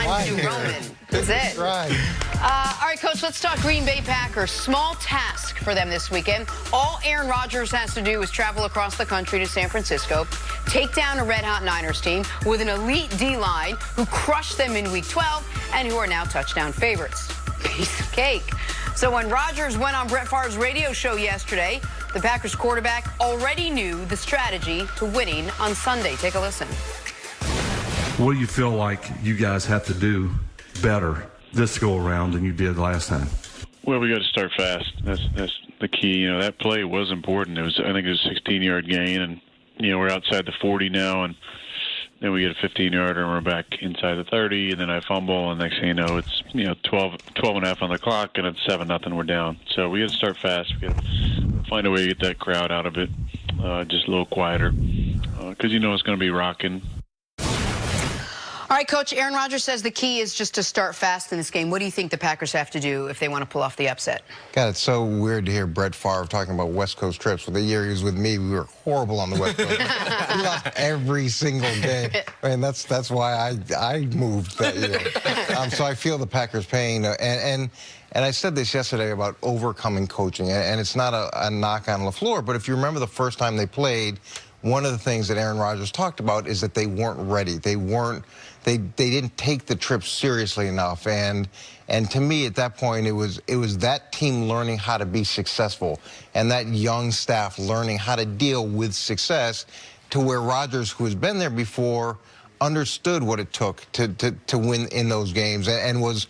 Heinz New Roman. That's it. Right. All right, Coach, let's talk Green Bay Packers. Small task for them this weekend. All Aaron Rodgers has to do is travel across the country to San Francisco, take down a red-hot Niners team with an elite D-line who crushed them in Week 12 and who are now touchdown favorites. Piece of cake. So when Rodgers went on Brett Favre's radio show yesterday, the Packers quarterback already knew the strategy to winning on Sunday. Take a listen. What do you feel like you guys have to do better this go around than you did last time? Well, we got to start fast. That's the key. You know, that play was important. I think it was a 16-yard gain, and we're outside the 40 now, and then we get a 15-yarder and we're back inside the 30, and then I fumble, and next thing you know, it's 12 and a half on the clock, and it's 7-0. We're down. So we got to start fast. We got to find a way to get that crowd out of it, just a little quieter, because it's going to be rocking. All right, Coach, Aaron Rodgers says the key is just to start fast in this game. What do you think the Packers have to do if they want to pull off the upset? God, it's so weird to hear Brett Favre talking about West Coast trips. For the year he was with me, we were horrible on the West Coast. We lost every single game. I mean, that's why I moved that year. So I feel the Packers' pain. And I said this yesterday about overcoming coaching, and it's not a knock on LaFleur, but if you remember the first time they played, one of the things that Aaron Rodgers talked about is that they weren't ready. They didn't take the trip seriously enough, and to me at that point it was that team learning how to be successful and that young staff learning how to deal with success, to where Rodgers, who has been there before, understood what it took to win in those games, and was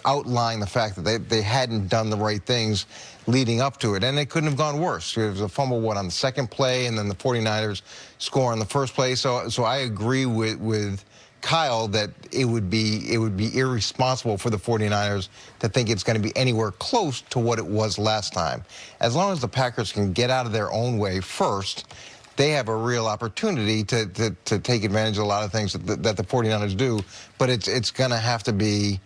outlining the fact that they hadn't done the right things leading up to it, and it couldn't have gone worse. It was a fumble on the second play, and then the 49ers score on the first play. So I agree with Kyle that it would be irresponsible for the 49ers to think it's going to be anywhere close to what it was last time. As long as the Packers can get out of their own way first, they have a real opportunity to take advantage of a lot of things that the 49ers do, but it's going to have to be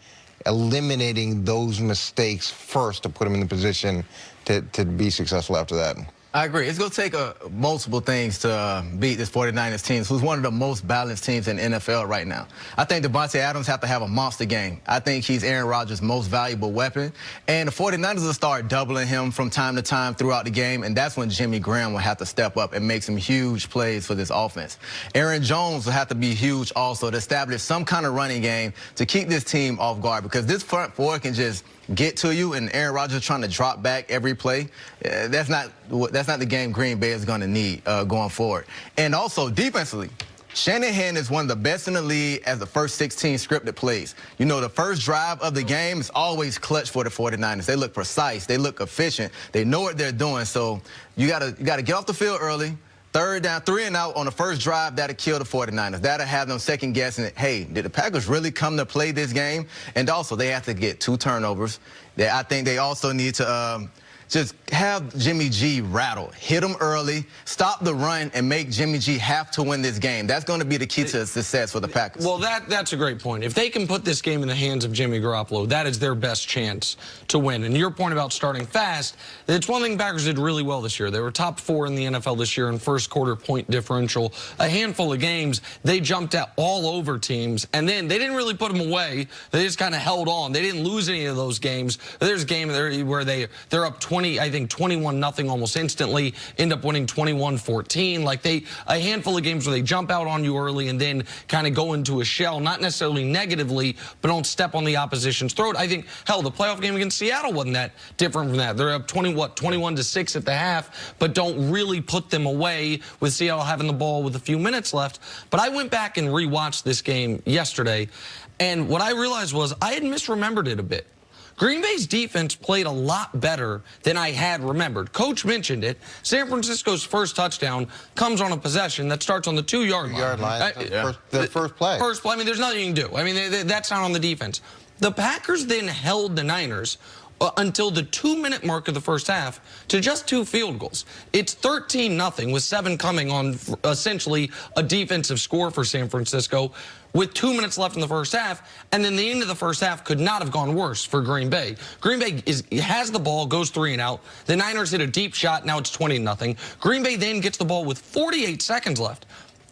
eliminating those mistakes first to put them in the position to be successful after that. I agree. It's going to take multiple things to beat this 49ers team, who's one of the most balanced teams in the NFL right now. I think Devontae Adams have to have a monster game. I think he's Aaron Rodgers' most valuable weapon. And the 49ers will start doubling him from time to time throughout the game, and that's when Jimmy Graham will have to step up and make some huge plays for this offense. Aaron Jones will have to be huge also to establish some kind of running game to keep this team off guard, because this front four can just get to you, and Aaron Rodgers trying to drop back every play. That's not the game Green Bay is going to need going forward. And also defensively, Shanahan is one of the best in the league as the first 16 scripted plays. The first drive of the game is always clutch for the 49ers. They look precise, they look efficient, they know what they're doing. So you gotta get off the field early. Third down, 3 and out on the first drive, that'll kill the 49ers. That'll have them second guessing, hey, did the Packers really come to play this game? And also, they have to get 2 turnovers. I think they also need to just have Jimmy G rattle. Hit him early, stop the run, and make Jimmy G have to win this game. That's going to be the key to success for the Packers. Well, that's a great point. If they can put this game in the hands of Jimmy Garoppolo, that is their best chance to win. And your point about starting fast, it's one thing the Packers did really well this year. They were top 4 in the NFL this year in first quarter point differential. A handful of games, they jumped out all over teams, and then they didn't really put them away. They just kind of held on. They didn't lose any of those games. There's a game there where they're up 21-0 almost instantly, end up winning 21-14. Like a handful of games where they jump out on you early and then kind of go into a shell, not necessarily negatively, but don't step on the opposition's throat. I think, hell, the playoff game against Seattle wasn't that different from that. They're up 21-6 at the half, but don't really put them away with Seattle having the ball with a few minutes left. But I went back and rewatched this game yesterday, and what I realized was I had misremembered it a bit. Green Bay's defense played a lot better than I had remembered. Coach mentioned it. San Francisco's first touchdown comes on a possession that starts on the 2-yard line. The first play. First play. I mean, there's nothing you can do. I mean, that's not on the defense. The Packers then held the Niners until the 2-minute mark of the first half to just 2 field goals. It's 13-0 with 7 coming on essentially a defensive score for San Francisco with 2 minutes left in the first half, and then the end of the first half could not have gone worse for Green Bay. Green Bay has the ball, goes 3 and out. The Niners hit a deep shot, now it's 20-0. Green Bay then gets the ball with 48 seconds left.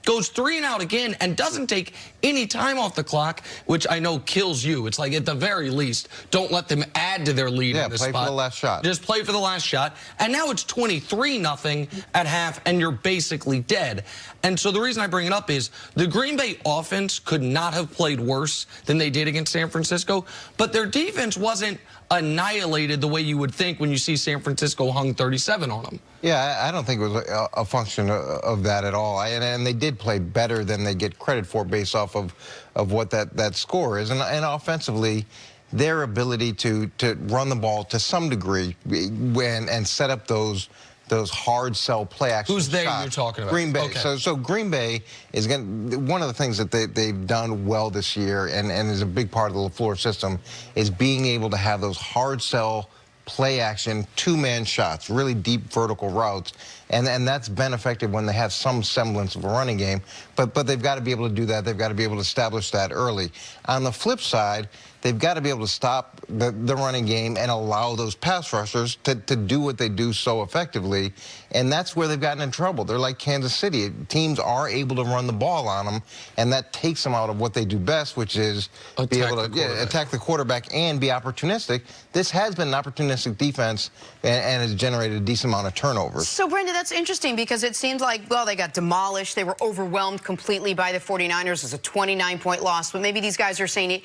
goes 3 and out again and doesn't take any time off the clock, which I know kills you. It's like, at the very least, don't let them add to their lead in this spot. Yeah, play for the last shot. Just play for the last shot. And now it's 23-0 at half, and you're basically dead. And so the reason I bring it up is the Green Bay offense could not have played worse than they did against San Francisco, but their defense wasn't annihilated the way you would think when you see San Francisco hung 37 on them. Yeah, I don't think it was a function of that at all. And they did play better than they get credit for based off of what that score is. And offensively, their ability to run the ball to some degree and set up those hard sell play action Who's they shots. you're talking about? Green Bay. Okay. So Green Bay is one of the things that they've done well this year and is a big part of the LaFleur system is being able to have those hard sell play action two-man shots, really deep vertical routes, and that's been effective when they have some semblance of a running game. But they've got to be able to do that. They've got to be able to establish that early. On the flip side, they've got to be able to stop the running game and allow those pass rushers to do what they do so effectively, and that's where they've gotten in trouble. They're like Kansas City. Teams are able to run the ball on them, and that takes them out of what they do best, which is be able to attack the quarterback and be opportunistic. This has been an opportunistic defense and has generated a decent amount of turnovers. So, Brenda, that's interesting because it seems like, well, they got demolished. They were overwhelmed completely by the 49ers. It was a 29-point loss, but maybe these guys are saying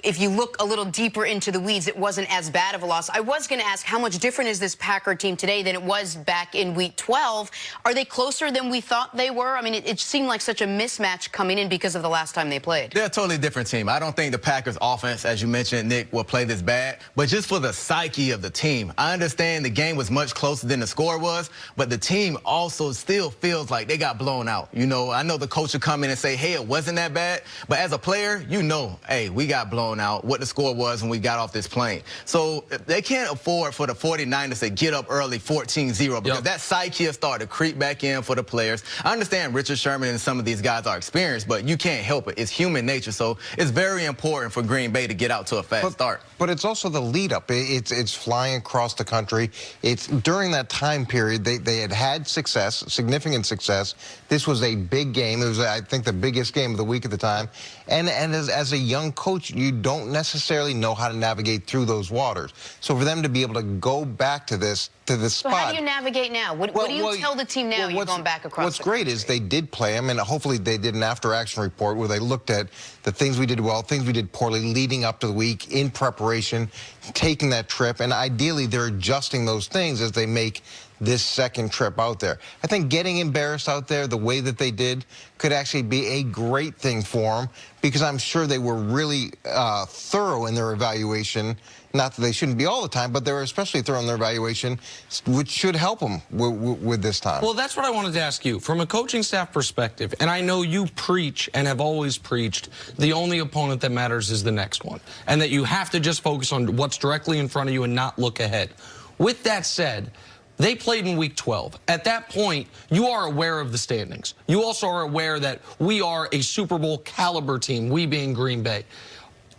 if you look a little deeper into the weeds, it wasn't as bad of a loss. I was going to ask, how much different is this Packer team today than it was back in Week 12? Are they closer than we thought they were? I mean, it seemed like such a mismatch coming in because of the last time they played. They're a totally different team. I don't think the Packers offense, as you mentioned, Nick, will play this bad, but just for the psyche of the team. I understand the game was much closer than the score was, but the team also still feels like they got blown out. You know, I know the coach will come in and say, hey, it wasn't that bad, but as a player, you know, hey, we got blown out, what the score was when we got off this plane. So they can't afford for the 49ers to get up early 14-0 because that psyche has started to creep back in for the players. I understand Richard Sherman and some of these guys are experienced, but you can't help it. It's human nature, so it's very important for Green Bay to get out to a fast start. But it's also the lead up. It's flying across the country. It's during that time period they had success, significant success. This was a big game. It was, I think, the biggest game of the week at the time. And as a young coach, you don't necessarily know how to navigate through those waters. So for them to be able to go back to this spot. So how do you navigate now? What do you tell the team now you're going back across What's great is they did play them, and hopefully they did an after-action report where they looked at the things we did well, things we did poorly leading up to the week in preparation, taking that trip, and ideally they're adjusting those things as they make this second trip out there. I think getting embarrassed out there the way that they did could actually be a great thing for them because I'm sure they were really thorough in their evaluation. Not that they shouldn't be all the time, but they were especially thorough in their evaluation, which should help them with this time. Well, that's what I wanted to ask you. From a coaching staff perspective, and I know you preach and have always preached, the only opponent that matters is the next one, and that you have to just focus on what's directly in front of you and not look ahead. With that said, they played in Week 12. At that point, you are aware of the standings. You also are aware that we are a Super Bowl caliber team, we being Green Bay.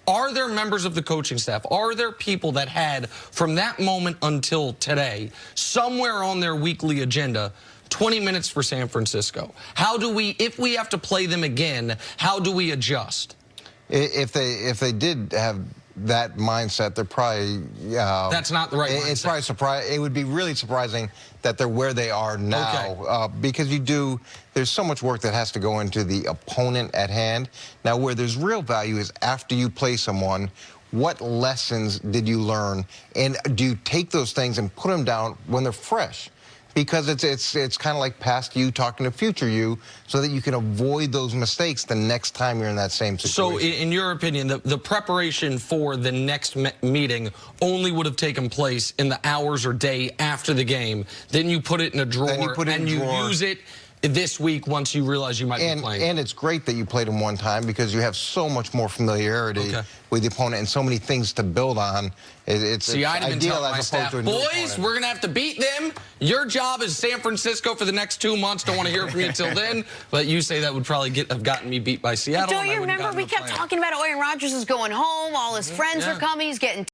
Are there members of the coaching staff, are there people that had, from that moment until today, somewhere on their weekly agenda, 20 minutes for San Francisco? How do we, if we have to play them again, how do we adjust? If they did have that mindset, they're probably that's not the right mindset. It's probably surprising. It would be really surprising that they're where they are now, because there's so much work that has to go into the opponent at hand. Now, where there's real value is after you play someone, what lessons did you learn, and do you take those things and put them down when they're fresh? Because it's kind of like past you talking to future you so that you can avoid those mistakes the next time you're in that same situation. So in your opinion, the preparation for the next meeting only would have taken place in the hours or day after the game. Then you put it in a drawer and you use it this week once you realize you might be playing. And it's great that you played them one time because you have so much more familiarity with the opponent and so many things to build on. See, I'd have been telling my staff, boys, we're going to have to beat them. Your job is San Francisco for the next 2 months. Don't want to hear from you until then. But you say that would probably have gotten me beat by Seattle. Don't you remember we kept talking about Aaron Rodgers is going home, all his friends are coming, he's getting